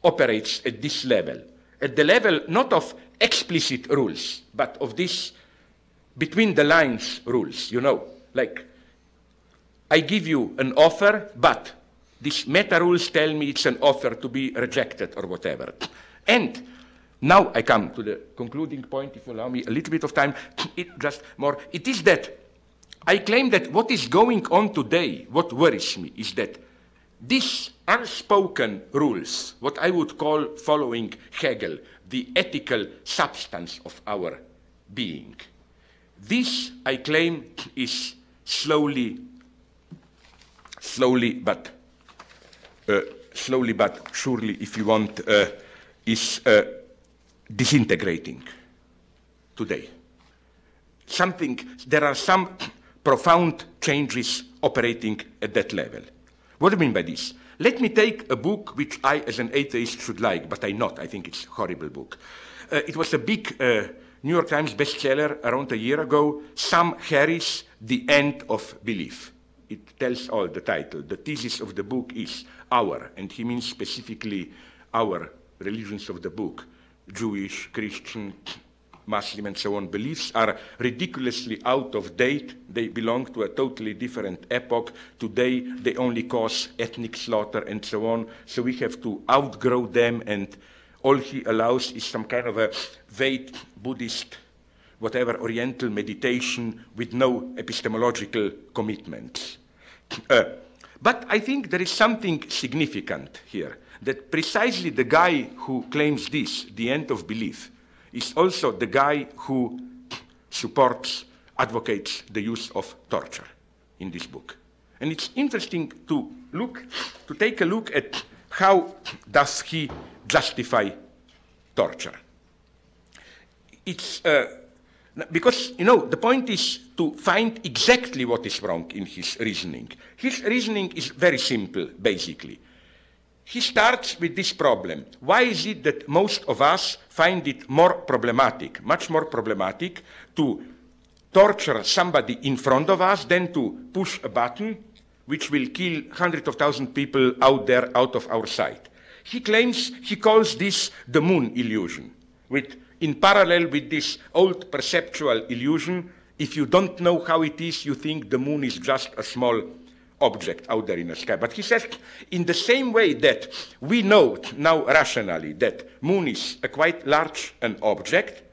operates at this level, at the level not of explicit rules, but of this between the lines rules, you know, like I give you an offer, but these meta rules tell me it's an offer to be rejected or whatever. And now I come to the concluding point, if you allow me a little bit of time, it is that I claim that what is going on today, what worries me, is that these unspoken rules, what I would call, following Hegel, the ethical substance of our being, this, I claim, is slowly but surely, if you want, is disintegrating today. There are some profound changes operating at that level. What do I mean by this? Let me take a book which I, as an atheist, should like, but I'm not. I think it's a horrible book. It was a big New York Times bestseller around a year ago, Sam Harris, The End of Belief. It tells all the title. The thesis of the book is our, and he means specifically our religions of the book, Jewish, Christian, Muslim, and so on. Beliefs are ridiculously out of date. They belong to a totally different epoch. Today, they only cause ethnic slaughter and so on. So we have to outgrow them, and all he allows is some kind of a vague Buddhist, whatever, Oriental meditation with no epistemological commitments. But I think there is something significant here, that precisely the guy who claims this, the end of belief, is also the guy who advocates the use of torture in this book. And it's interesting to take a look at how does he justify torture. It's because, you know, the point is to find exactly what is wrong in his reasoning. His reasoning is very simple, basically. He starts with this problem. Why is it that most of us find it more problematic, much more problematic, to torture somebody in front of us than to push a button which will kill hundreds of thousands of people out there, out of our sight? He calls this the moon illusion, in parallel with this old perceptual illusion. If you don't know how it is, you think the moon is just a small object out there in the sky. But he says, in the same way that we know now rationally that moon is a quite large an object,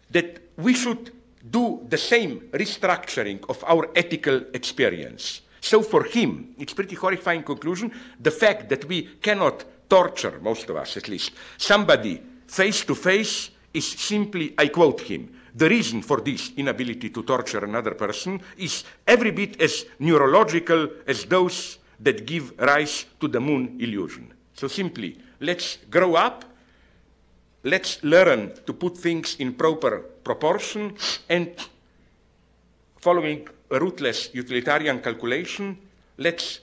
that we should do the same restructuring of our ethical experience. So for him, it's a pretty horrifying conclusion, the fact that we cannot torture, most of us at least, somebody face to face is simply, I quote him, the reason for this inability to torture another person is every bit as neurological as those that give rise to the moon illusion. So simply, let's grow up, let's learn to put things in proper proportion, and following a ruthless utilitarian calculation, let's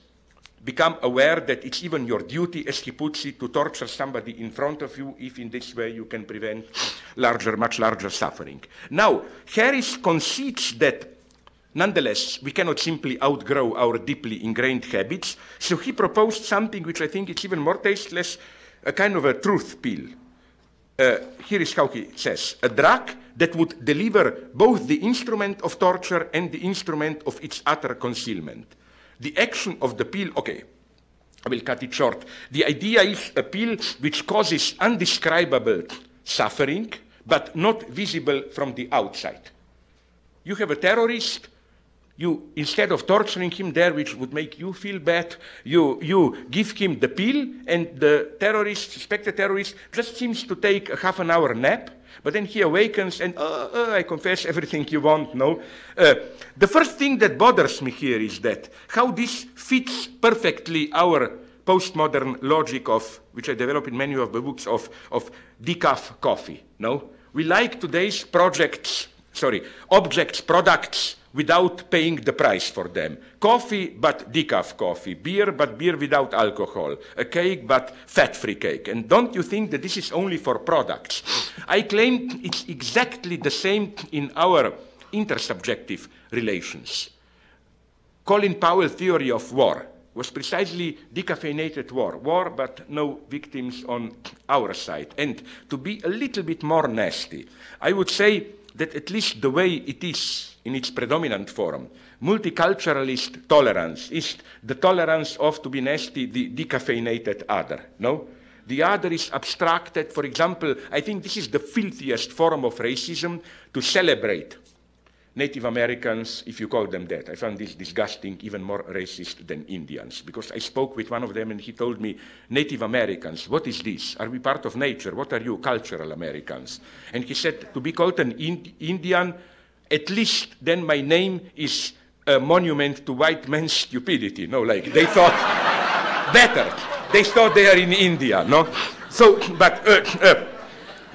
become aware that it's even your duty, as he puts it, to torture somebody in front of you, if in this way you can prevent much larger suffering. Now, Harris concedes that, nonetheless, we cannot simply outgrow our deeply ingrained habits, so he proposed something which I think is even more tasteless, a kind of a truth pill. Here is how he says, a drug that would deliver both the instrument of torture and the instrument of its utter concealment. The action of the pill, okay, I will cut it short. The idea is a pill which causes undescribable suffering, but not visible from the outside. You have a terrorist, instead of torturing him there, which would make you feel bad, you give him the pill, and the suspected terrorist, just seems to take a half an hour nap, but then he awakens and, I confess everything you want, no? The first thing that bothers me here is that how this fits perfectly our postmodern logic of, which I develop in many of the books, of decaf coffee, no? We like today's objects, products, without paying the price for them. Coffee, but decaf coffee. Beer, but beer without alcohol. A cake, but fat-free cake. And don't you think that this is only for products? I claim it's exactly the same in our intersubjective relations. Colin Powell theory of war. was precisely decaffeinated war. War, but no victims on our side. And to be a little bit more nasty, I would say that at least the way it is in its predominant form, multiculturalist tolerance is the tolerance of, to be nasty, the decaffeinated other, no? The other is abstracted. For example, I think this is the filthiest form of racism, to celebrate Native Americans, if you call them that. I found this disgusting, even more racist than Indians, because I spoke with one of them and he told me, Native Americans, what is this? Are we part of nature? What are you, cultural Americans? And he said, to be called an Indian, at least then my name is a monument to white man's stupidity. No, like they thought better. They thought they are in India, no? So, but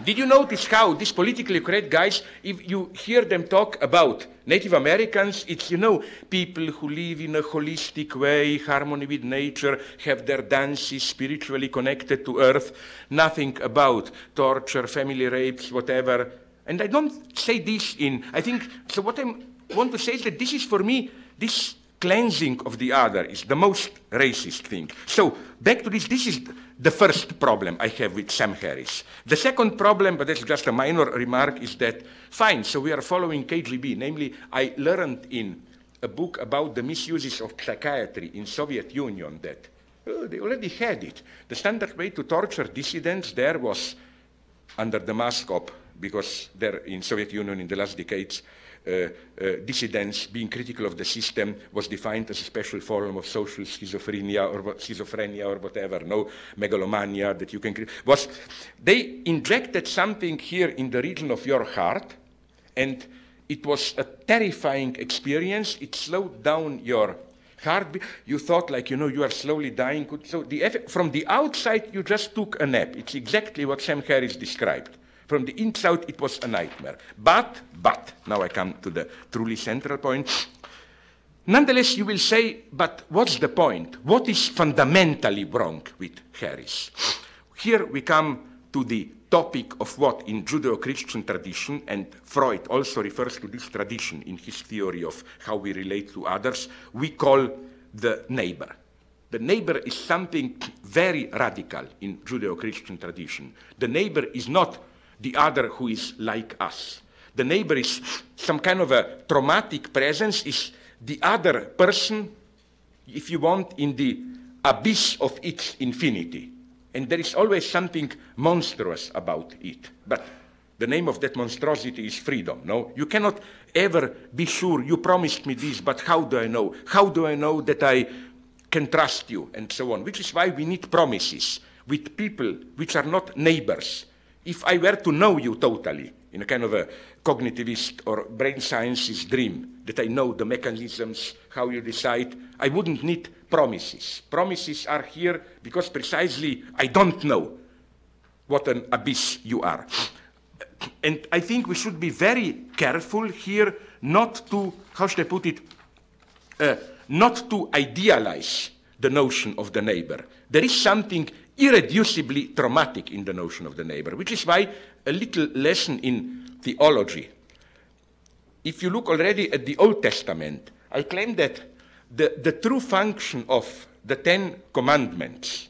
did you notice how these politically correct guys, if you hear them talk about Native Americans, it's, you know, people who live in a holistic way, harmony with nature, have their dances spiritually connected to earth, nothing about torture, family rapes, whatever. And I don't say this in, I think, so what I want to say is that this is for me, this cleansing of the other is the most racist thing. So back to this is the first problem I have with Sam Harris. The second problem, but that's just a minor remark, is that, fine, so we are following KGB. Namely, I learned in a book about the misuses of psychiatry in Soviet Union that they already had it. The standard way to torture dissidents there was under the mask of, because there in Soviet Union in the last decades, dissidents being critical of the system was defined as a special form of social schizophrenia or whatever, no, megalomania that you can was they injected something here in the region of your heart, and it was a terrifying experience. It slowed down your heartbeat. You thought, like, you know, you are slowly dying. So the effect, from the outside, you just took a nap. It's exactly what Sam Harris described. From the inside, it was a nightmare. But, now I come to the truly central point. Nonetheless, you will say, but what's the point? What is fundamentally wrong with Harris? Here we come to the topic of what in Judeo-Christian tradition, and Freud also refers to this tradition in his theory of how we relate to others, we call the neighbor. The neighbor is something very radical in Judeo-Christian tradition. The neighbor is not the other who is like us. The neighbor is some kind of a traumatic presence, is the other person, if you want, in the abyss of its infinity. And there is always something monstrous about it. But the name of that monstrosity is freedom, no? You cannot ever be sure, you promised me this, but how do I know? How do I know that I can trust you? And so on, which is why we need promises with people which are not neighbors. If I were to know you totally, in a kind of a cognitivist or brain sciences dream, that I know the mechanisms, how you decide, I wouldn't need promises. Promises are here because precisely I don't know what an abyss you are. And I think we should be very careful here not to, how should I put it, not to idealize the notion of the neighbor. There is something irreducibly traumatic in the notion of the neighbor, which is why a little lesson in theology. If you look already at the Old Testament, I claim that the true function of the Ten Commandments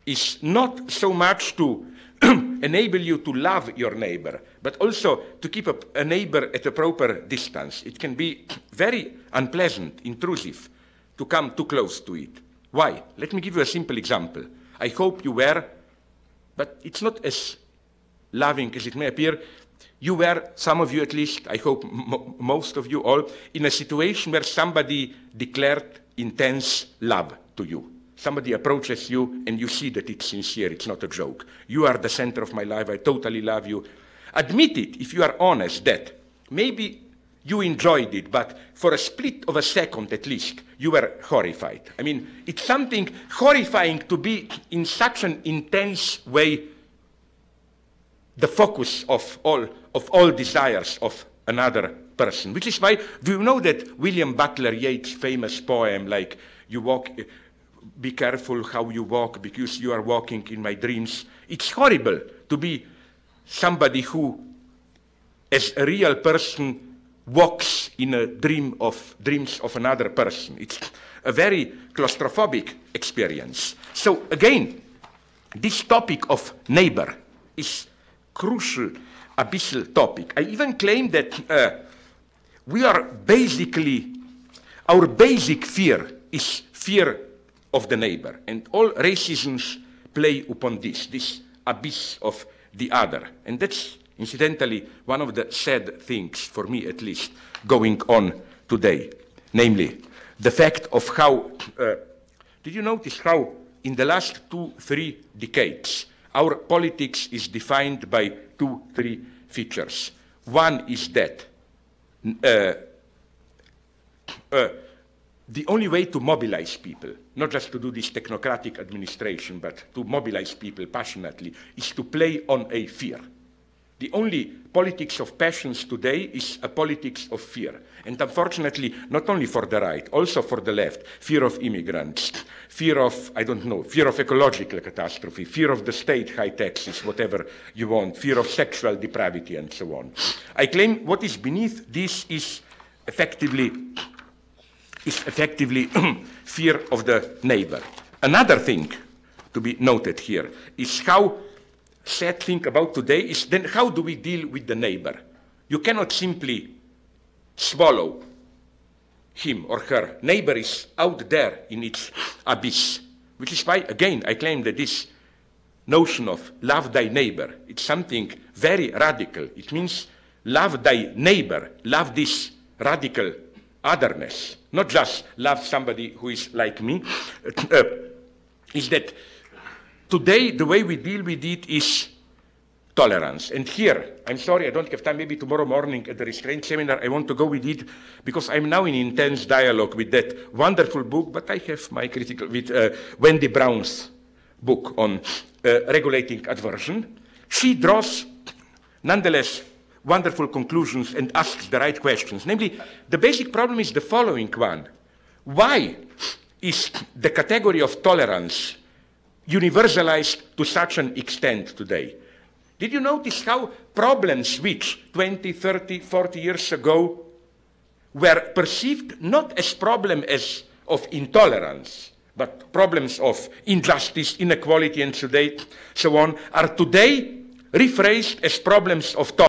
is not so much to enable you to love your neighbor, but also to keep a neighbor at a proper distance. It can be very unpleasant, intrusive, to come too close to it. Why? Let me give you a simple example. I hope you were, but it's not as loving as it may appear, you were, some of you at least, I hope most of you all, in a situation where somebody declared intense love to you. Somebody approaches you and you see that it's sincere, it's not a joke. You are the center of my life, I totally love you. Admit it, if you are honest, that maybe you enjoyed it, but for a split of a second at least, you were horrified. I mean, it's something horrifying to be in such an intense way the focus of all desires of another person. Which is why, do you know that William Butler Yeats' famous poem, like, you walk, be careful how you walk because you are walking in my dreams. It's horrible to be somebody who, as a real person, walks in a dreams of another person. It's a very claustrophobic experience. So again, this topic of neighbor is crucial, abyssal topic. I even claim that we are basically, our basic fear is fear of the neighbor, and all racisms play upon this abyss of the other. And that's incidentally one of the sad things, for me at least, going on today. Namely, the fact of how, did you notice how in the last 2-3 decades, our politics is defined by 2-3 features. One is that the only way to mobilize people, not just to do this technocratic administration, but to mobilize people passionately, is to play on a fear. The only politics of passions today is a politics of fear. And unfortunately, not only for the right, also for the left, fear of immigrants, fear of, I don't know, fear of ecological catastrophe, fear of the state, high taxes, whatever you want, fear of sexual depravity, and so on. I claim what is beneath this is effectively fear of the neighbor. Another thing to be noted here is how sad thing about today is then how do we deal with the neighbor? You cannot simply swallow him or her. Neighbor is out there in its abyss, which is why, again, I claim that this notion of love thy neighbor, it's something very radical. It means love thy neighbor, love this radical otherness, not just love somebody who is like me, is that today, the way we deal with it is tolerance. And here, I'm sorry, I don't have time, maybe tomorrow morning at the restraint seminar, I want to go with it, because I'm now in intense dialogue with that wonderful book, but I have my critical, with Wendy Brown's book on regulating aversion. She draws, nonetheless, wonderful conclusions and asks the right questions. Namely, the basic problem is the following one. Why is the category of tolerance universalized to such an extent today? Did you notice how problems which 20, 30, 40 years ago were perceived not as problems of intolerance, but problems of injustice, inequality, and so on, are today rephrased as problems of tolerance?